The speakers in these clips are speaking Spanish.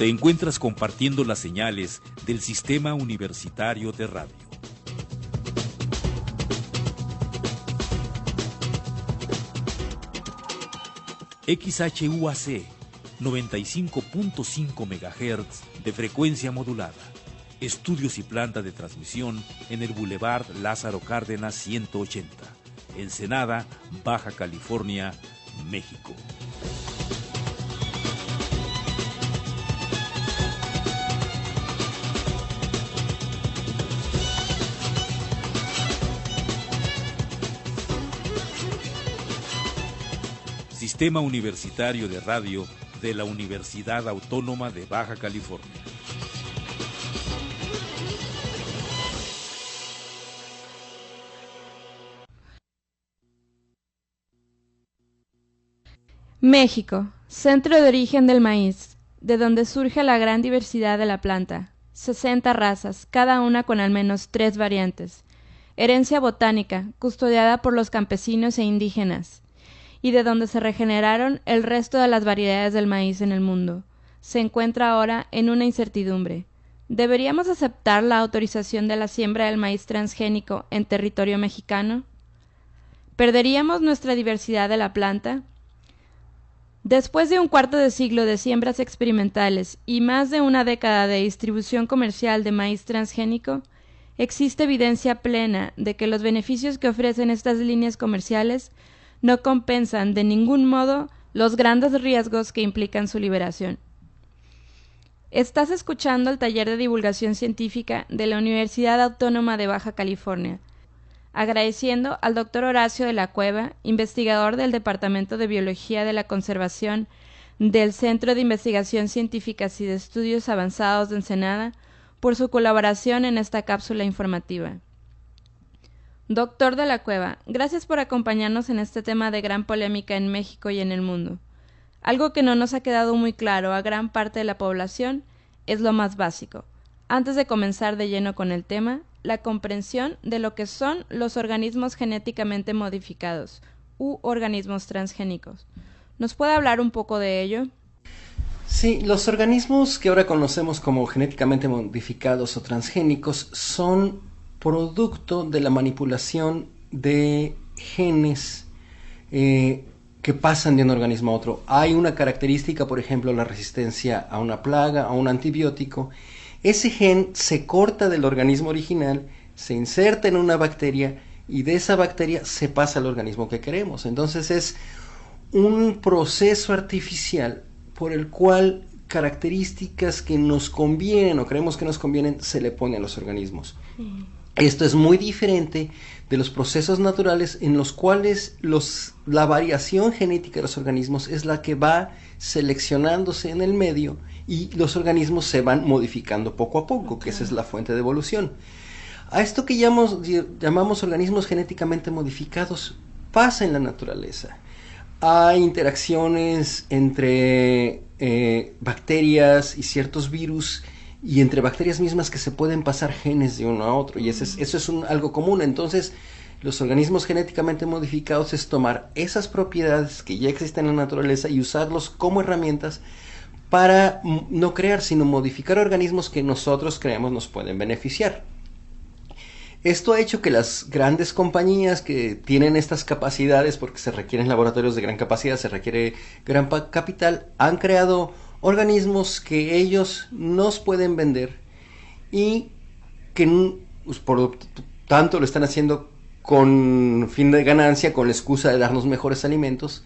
Te encuentras compartiendo las señales del Sistema Universitario de Radio. XHUAC 95.5 MHz de frecuencia modulada. Estudios y planta de transmisión en el Boulevard Lázaro Cárdenas 180, Ensenada, Baja California, México. Sistema Universitario de Radio de la Universidad Autónoma de Baja California. México, centro de origen del maíz, de donde surge la gran diversidad de la planta. 60 razas, cada una con al menos 3 variantes. Herencia botánica, custodiada por los campesinos e indígenas, y de donde se regeneraron el resto de las variedades del maíz en el mundo. Se encuentra ahora en una incertidumbre. ¿Deberíamos aceptar la autorización de la siembra del maíz transgénico en territorio mexicano? ¿Perderíamos nuestra diversidad de la planta? Después de un cuarto de siglo de siembras experimentales y más de una década de distribución comercial de maíz transgénico, existe evidencia plena de que los beneficios que ofrecen estas líneas comerciales no compensan de ningún modo los grandes riesgos que implican su liberación. Estás escuchando el taller de divulgación científica de la Universidad Autónoma de Baja California, agradeciendo al Dr. Horacio de la Cueva, investigador del Departamento de Biología de la Conservación del Centro de Investigación Científicas y de Estudios Avanzados de Ensenada, por su colaboración en esta cápsula informativa. Doctor de la Cueva, gracias por acompañarnos en este tema de gran polémica en México y en el mundo. Algo que no nos ha quedado muy claro a gran parte de la población es lo más básico. Antes de comenzar de lleno con el tema, la comprensión de lo que son los organismos genéticamente modificados u organismos transgénicos. ¿Nos puede hablar un poco de ello? Sí, los organismos que ahora conocemos como genéticamente modificados o transgénicos son producto de la manipulación de genes que pasan de un organismo a otro. Hay una característica, por ejemplo, la resistencia a una plaga, a un antibiótico. Ese gen se corta del organismo original, se inserta en una bacteria y de esa bacteria se pasa al organismo que queremos. Entonces es un proceso artificial por el cual características que nos convienen o creemos que nos convienen se le ponen a los organismos. Esto es muy diferente de los procesos naturales en los cuales la variación genética de los organismos es la que va seleccionándose en el medio y los organismos se van modificando poco a poco, que esa es la fuente de evolución. A esto que llamamos organismos genéticamente modificados pasa en la naturaleza. Hay interacciones entre bacterias y ciertos virus y entre bacterias mismas que se pueden pasar genes de uno a otro, y eso es algo común. Entonces, los organismos genéticamente modificados es tomar esas propiedades que ya existen en la naturaleza y usarlos como herramientas para no crear, sino modificar organismos que nosotros creemos nos pueden beneficiar. Esto ha hecho que las grandes compañías que tienen estas capacidades, porque se requieren laboratorios de gran capacidad, se requiere gran capital, han creado organismos que ellos nos pueden vender y que pues, por tanto lo están haciendo con fin de ganancia, con la excusa de darnos mejores alimentos,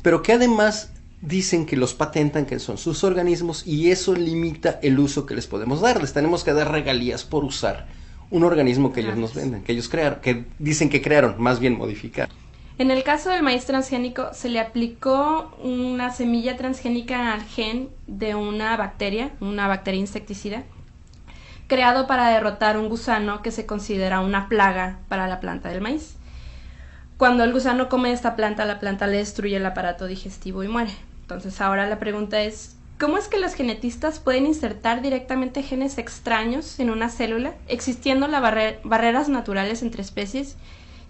pero que además dicen que los patentan, que son sus organismos, y eso limita el uso que les podemos dar. Les tenemos que dar regalías por usar un organismo que ellos nos venden, que ellos crearon, que dicen que crearon, más bien modificaron. En el caso del maíz transgénico, se le aplicó una semilla transgénica al gen de una bacteria insecticida, creado para derrotar un gusano que se considera una plaga para la planta del maíz. Cuando el gusano come esta planta, la planta le destruye el aparato digestivo y muere. Entonces ahora la pregunta es, ¿cómo es que los genetistas pueden insertar directamente genes extraños en una célula, existiendo las barreras naturales entre especies?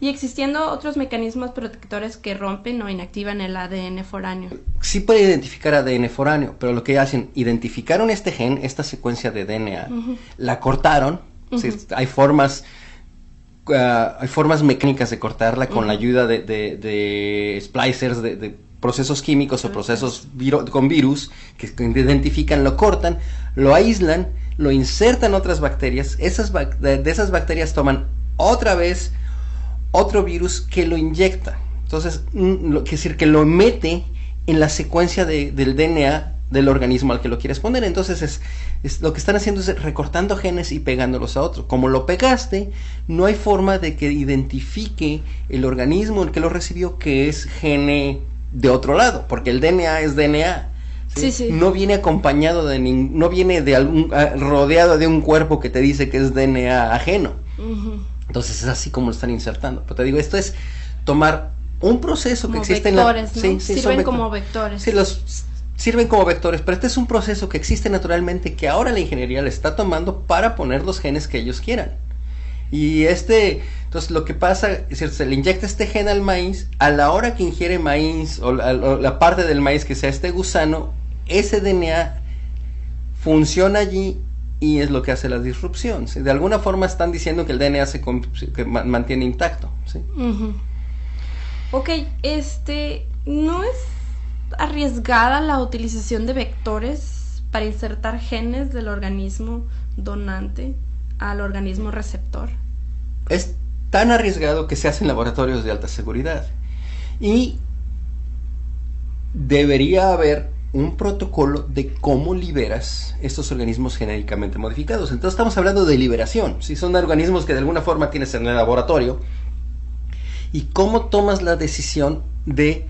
y existiendo otros mecanismos protectores que rompen o inactivan el ADN foráneo. Sí puede identificar ADN foráneo, pero lo que hacen, identificaron este gen, esta secuencia de DNA, la cortaron, ¿sí? Hay formas mecánicas de cortarla con la ayuda de splicers, de procesos químicos o procesos con virus que identifican, lo cortan, lo aíslan, lo insertan otras bacterias, de esas bacterias toman otra vez otro virus que lo inyecta. Entonces, quiere decir que lo mete en la secuencia del DNA del organismo al que lo quieres poner. Entonces lo que están haciendo es recortando genes y pegándolos a otro. Como lo pegaste, no hay forma de que identifique el organismo el que lo recibió que es gene de otro lado, porque el DNA es DNA. ¿Sí? No viene acompañado no viene rodeado de un cuerpo que te dice que es DNA ajeno. Entonces es así como lo están insertando. Pero te digo, esto es tomar un proceso como que existe vectores, ¿no? Sí, sirven como vectores. Sí, sirven como vectores, pero este es un proceso que existe naturalmente que ahora la ingeniería le está tomando para poner los genes que ellos quieran. Y entonces lo que pasa es que se le inyecta este gen al maíz, a la hora que ingiere maíz o la parte del maíz que sea este gusano, ese DNA funciona allí y es lo que hace la disrupción. ¿Sí? De alguna forma están diciendo que el DNA que mantiene intacto. ¿Sí? Ok, ¿no es arriesgada la utilización de vectores para insertar genes del organismo donante al organismo receptor? Es tan arriesgado que se hace en laboratorios de alta seguridad y debería haber un protocolo de cómo liberas estos organismos genéticamente modificados. Entonces estamos hablando de liberación, si son organismos que de alguna forma tienes en el laboratorio, y cómo tomas la decisión de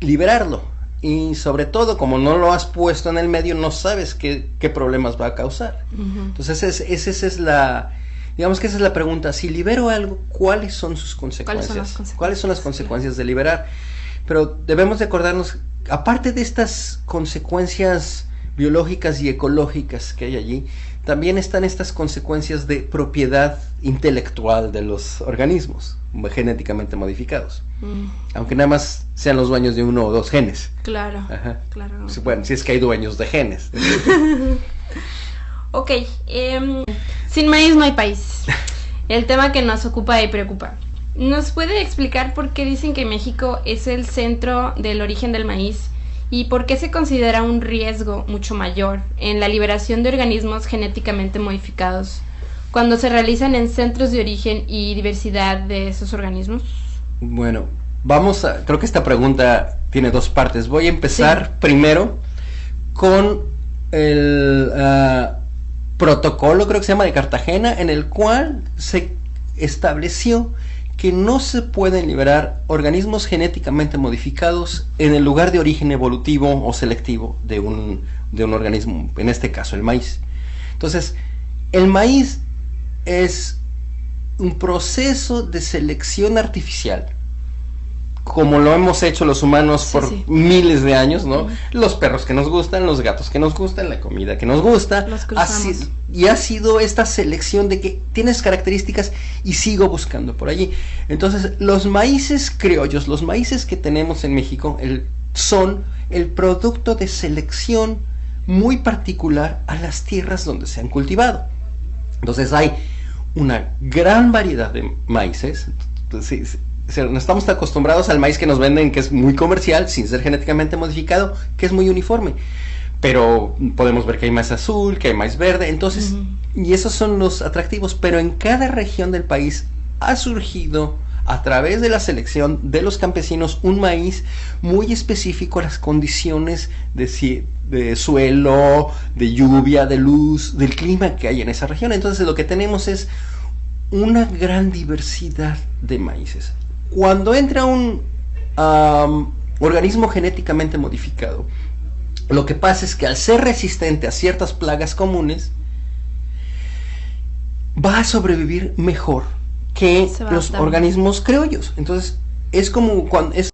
liberarlo. Y sobre todo, como no lo has puesto en el medio, no sabes qué problemas va a causar. Entonces esa es la pregunta. Si libero algo, ¿cuáles son sus consecuencias? ¿Cuáles son las consecuencias de liberar? Pero debemos de acordarnos, aparte de estas consecuencias biológicas y ecológicas que hay allí, también están estas consecuencias de propiedad intelectual de los organismos genéticamente modificados. Aunque nada más sean los dueños de uno o dos genes. Claro. Claro. Bueno, si es que hay dueños de genes. Ok, sin maíz no hay país. El tema que nos ocupa y preocupa. ¿Nos puede explicar por qué dicen que México es el centro del origen del maíz y por qué se considera un riesgo mucho mayor en la liberación de organismos genéticamente modificados cuando se realizan en centros de origen y diversidad de esos organismos? Bueno, creo que esta pregunta tiene dos partes. Voy a empezar primero con el protocolo, creo que se llama, de Cartagena, en el cual se estableció que no se pueden liberar organismos genéticamente modificados en el lugar de origen evolutivo o selectivo de un organismo, en este caso el maíz. Entonces, el maíz es un proceso de selección artificial, como lo hemos hecho los humanos por miles de años, ¿no? Los perros que nos gustan, los gatos que nos gustan, la comida que nos gusta. Y ha sido esta selección de que tienes características y sigo buscando por allí. Entonces, los maíces criollos, los maíces que tenemos en México, son el producto de selección muy particular a las tierras donde se han cultivado. Entonces, hay una gran variedad de maíces. Entonces, no estamos acostumbrados al maíz que nos venden, que es muy comercial, sin ser genéticamente modificado, que es muy uniforme. Pero podemos ver que hay maíz azul, que hay maíz verde, entonces, y esos son los atractivos. Pero en cada región del país ha surgido, a través de la selección de los campesinos, un maíz muy específico a las condiciones de suelo, de lluvia, de luz, del clima que hay en esa región. Entonces lo que tenemos es una gran diversidad de maíces. Cuando entra un organismo genéticamente modificado, lo que pasa es que al ser resistente a ciertas plagas comunes, va a sobrevivir mejor que los organismos criollos. Entonces, es como cuando